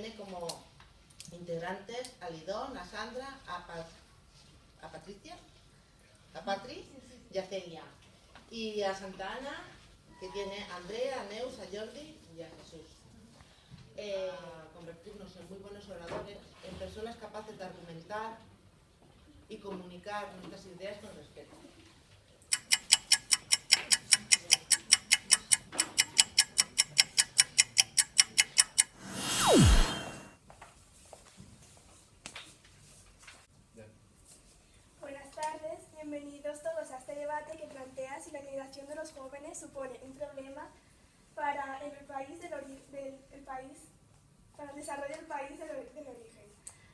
tiene como integrantes a Lidón, a Sandra, a Patricia, a Patri y a Celia. Y a Santa Ana, que tiene a Andrea, a Neus, a Jordi y a Jesús. Convertirnos en muy buenos oradores, en personas capaces de argumentar y comunicar nuestras ideas con respeto. Buenas tardes, bienvenidos todos a este debate que plantea si la migración de los jóvenes supone un problema para el desarrollo del país del origen.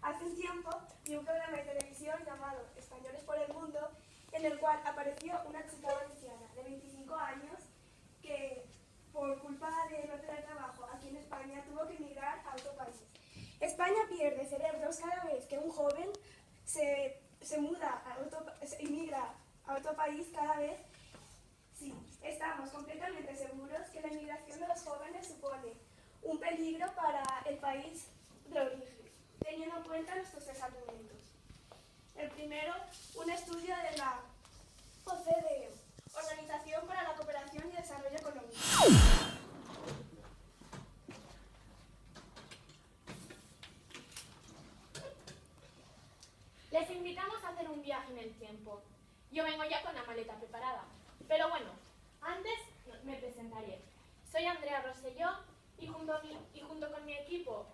Hace un tiempo vi un programa de televisión llamado Españoles por el Mundo, en el cual apareció una chica valenciana de 25 años que, por culpa de no tener trabajo aquí en España, tuvo que emigrar a otro país. España pierde cerebros cada vez que un joven emigra a otro país cada vez. Sí, estamos completamente seguros que la inmigración de los jóvenes supone un peligro para el país de origen, teniendo en cuenta nuestros tres argumentos. El primero, un estudio de la OCDE, Organización para la Cooperación y Desarrollo Económico. Les invitamos a hacer un viaje en el tiempo. Yo vengo ya con la maleta preparada. Pero bueno, antes me presentaré. Soy Andrea Rosselló y junto con mi equipo,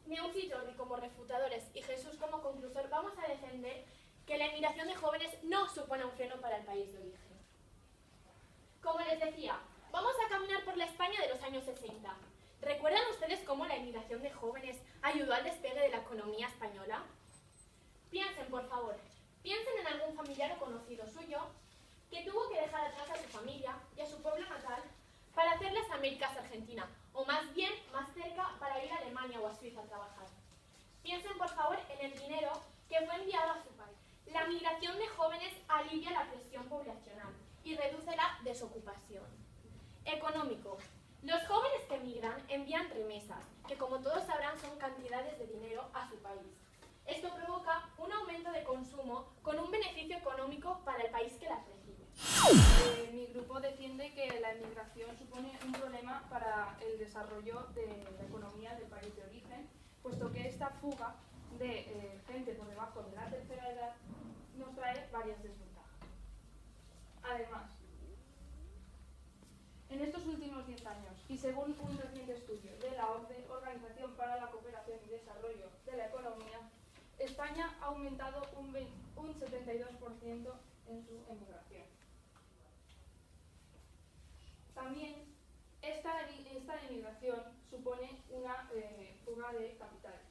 Neus y Jordi como refutadores y Jesús como conclusor, vamos a defender que la inmigración de jóvenes no supone un freno para el país de origen. Como les decía, vamos a caminar por la España de los años 60. ¿Recuerdan ustedes cómo la inmigración de jóvenes ayudó al despegue de la economía española? Piensen, por favor, piensen en algún familiar o conocido suyo que tuvo que dejar atrás a su familia y a su pueblo natal para hacer las Américas Argentina, o más bien, más cerca, para ir a Alemania o a Suiza a trabajar. Piensen, por favor, en el dinero que fue enviado a su país. La migración de jóvenes alivia la presión poblacional y reduce la desocupación. Económico. Los jóvenes que migran envían remesas, que como todos sabrán son cantidades de dinero a su país. Esto provoca un aumento de consumo con un beneficio económico para el país que las recibe. Mi grupo defiende que la inmigración supone un problema para el desarrollo de la economía del país de origen, puesto que esta fuga de gente por debajo de la tercera edad nos trae varias desventajas. Además, en estos últimos 10 años, y según un reciente estudio de la OCDE, Organización para la Cooperación y Desarrollo de la Economía, España ha aumentado un 72% en su emigración. También esta emigración supone una fuga de capitales,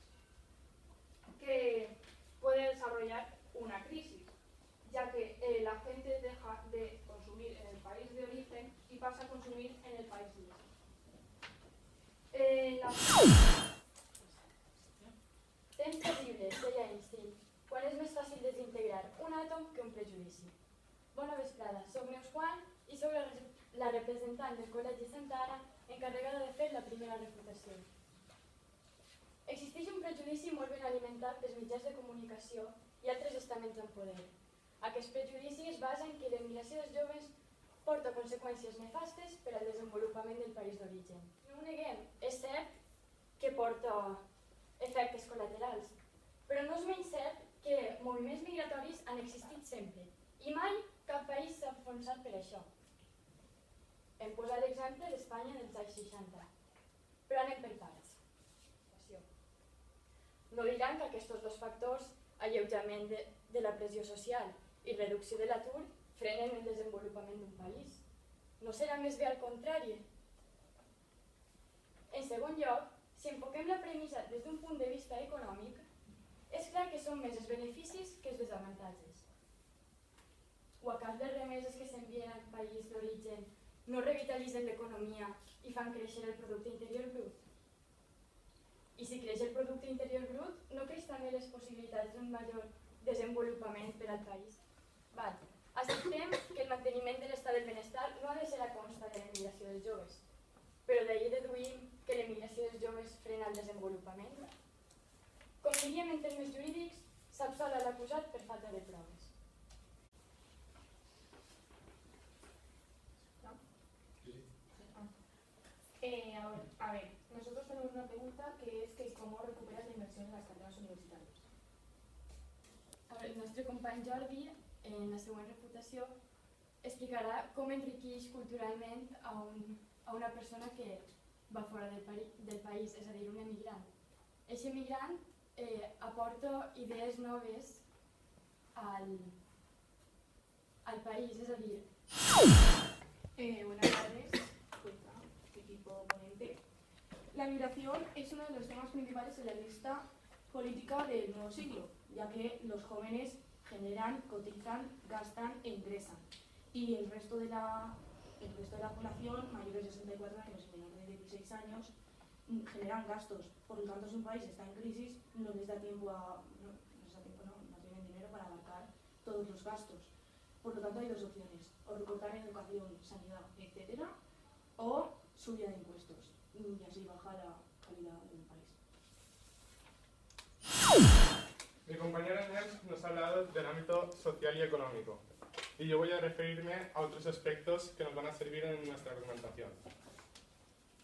que puede desarrollar una crisis, ya que la gente deja de consumir en el país de origen y pasa a consumir en el país de origen. Temps terribles, deia Einstein, quan és més fàcil desintegrar un àtom que un prejudici. Bona vesprada, soc Neus Juan i soc la representant del Col·legi Santa Ana encarregada de fer la primera refutació. Existeix un prejudici molt ben alimentat pels mitjans de comunicació i altres estaments en poder. Aquest prejudici es basa en que l'emigració dels joves porta conseqüències nefastes per al desenvolupament del país d'origen. No ho neguem, és cert que porta efectes col·laterals, però no és menys cert que moviments migratoris han existit sempre i mai cap país s'ha enfonsat per això. Hem posat l'exemple d'Espanya dels anys 60, però anem per parts. No diran que aquests dos factors, alleujament de la pressió social i reducció de l'atur, frenen el desenvolupament d'un país. No serà més bé al contrari? En segon lloc, si enfoquem la premissa des d'un punt de vista econòmic, és clar que són més els beneficis que els desavantatges. O a cas les remeses que s'envien al país d'origen no revitalitzen l'economia i fan créixer el producte interior brut? I si creix el producte interior brut, no creix també les possibilitats d'un major desenvolupament per al país? Acceptem que el manteniment de l'estat del benestar no ha de ser a costa de l'emigració dels joves, però d'ahir deduïm que que l'emigració dels joves frena el desenvolupament? Com diríem en termes jurídics, s'absola l'acusat per falta de proves. A ver, nosotros tenemos una pregunta que es que cómo recuperas la inversión en las carreras universitarias. El nostre company Jordi, en la següent refutació, explicarà com enriqueix culturalment a una persona que va fora del país, és a dir, un emigrant. Aquest emigrant aporta idees noves al país, és a dir... Buenas tardes, equipo ponente. La migración es uno de los temas principales en la lista política del nuevo siglo, ya que los jóvenes generan, cotizan, gastan e ingresan. Y el resto de la población, mayores de 64 años y menores de 16 años, generan gastos. Por lo tanto, si un país está en crisis, no les da tiempo no tienen dinero para abarcar todos los gastos. Por lo tanto, hay dos opciones: o recortar en educación, sanidad, etcétera, o subida de impuestos, y así baja la calidad del país. Mi compañera Inés nos ha hablado del ámbito social y económico, y yo voy a referirme a otros aspectos que nos van a servir en nuestra argumentación.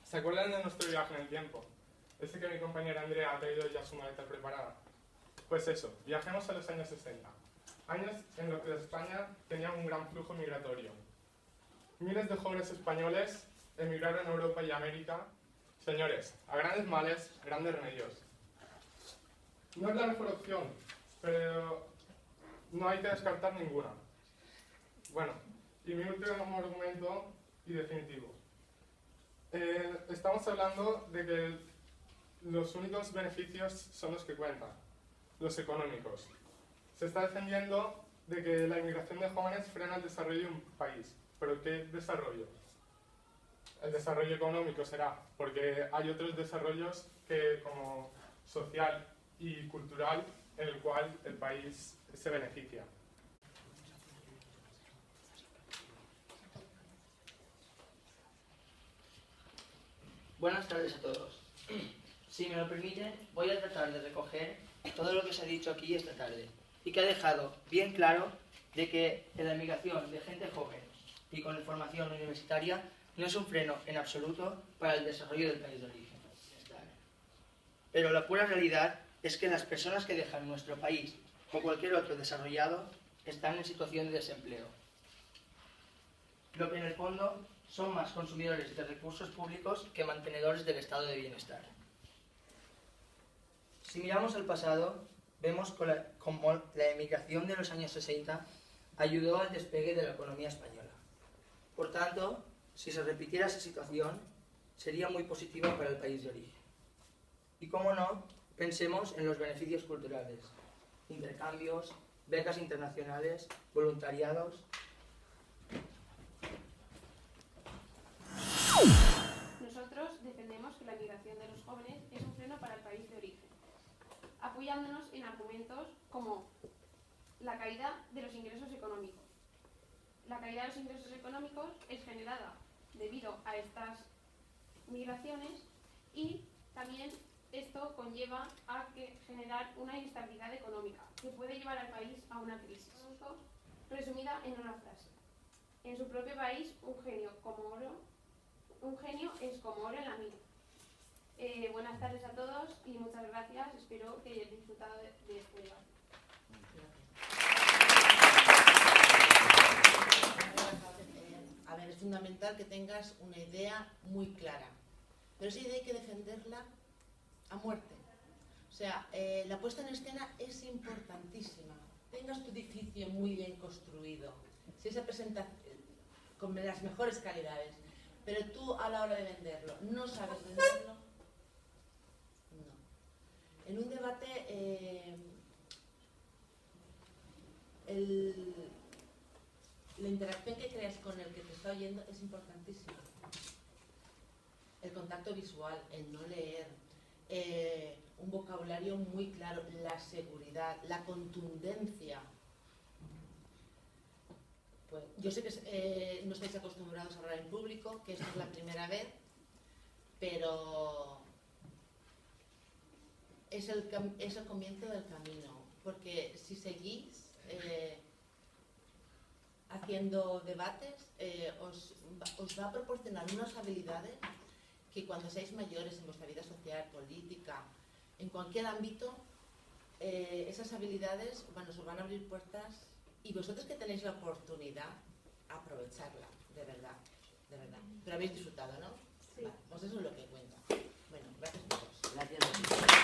¿Se acuerdan de nuestro viaje en el tiempo? Ese que mi compañera Andrea ha traído ya su maleta preparada. Pues eso, viajemos a los años 60, años en los que España tenía un gran flujo migratorio. Miles de jóvenes españoles emigraron a Europa y América. Señores, a grandes males, grandes remedios. No es la mejor opción, pero no hay que descartar ninguna. Bueno, y mi último argumento y definitivo. Estamos hablando de que los únicos beneficios son los que cuentan, los económicos. Se está defendiendo de que la inmigración de jóvenes frena el desarrollo de un país. ¿Pero qué desarrollo? El desarrollo económico será, porque hay otros desarrollos que, como social y cultural, en el cual el país se beneficia. Buenas tardes a todos. Si me lo permiten, voy a tratar de recoger todo lo que se ha dicho aquí esta tarde y que ha dejado bien claro de que la emigración de gente joven y con formación universitaria no es un freno en absoluto para el desarrollo del país de origen. Pero la pura realidad es que las personas que dejan nuestro país o cualquier otro desarrollado están en situación de desempleo, lo que en el fondo son más consumidores de recursos públicos que mantenedores del estado de bienestar. Si miramos al pasado, vemos cómo la emigración de los años 60 ayudó al despegue de la economía española. Por tanto, si se repitiera esa situación, sería muy positiva para el país de origen. Y cómo no, pensemos en los beneficios culturales, intercambios, becas internacionales, voluntariados. Nosotros defendemos que la migración de los jóvenes es un freno para el país de origen, apoyándonos en argumentos como la caída de los ingresos económicos. La caída de los ingresos económicos es generada debido a estas migraciones y también esto conlleva a generar una inestabilidad económica que puede llevar al país a una crisis. Resumida en una frase: en su propio país un genio es como oro en la mina. Buenas tardes a todos y muchas gracias. Espero que hayáis disfrutado de este debate. A ver, es fundamental que tengas una idea muy clara, pero esa idea hay que defenderla a muerte. O sea, la puesta en escena es importantísima. Tengas tu edificio muy bien construido, si se presenta con las mejores calidades, pero tú a la hora de venderlo no sabes venderlo, no. En un debate, la interacción que creas con el que te está oyendo es importantísima. El contacto visual, el no leer, un vocabulario muy claro, la seguridad, la contundencia. Pues yo sé que no estáis acostumbrados a hablar en público, que esto es la primera vez, pero es el comienzo del camino, porque si seguís haciendo debates, os va a proporcionar unas habilidades que cuando seáis mayores en vuestra vida social, política, en cualquier ámbito, esas habilidades os van a abrir puertas, y vosotros que tenéis la oportunidad, aprovecharla, de verdad, de verdad. Pero habéis disfrutado, ¿no? Sí. Vale, pues eso es lo que cuenta. Bueno, gracias a todos. Gracias.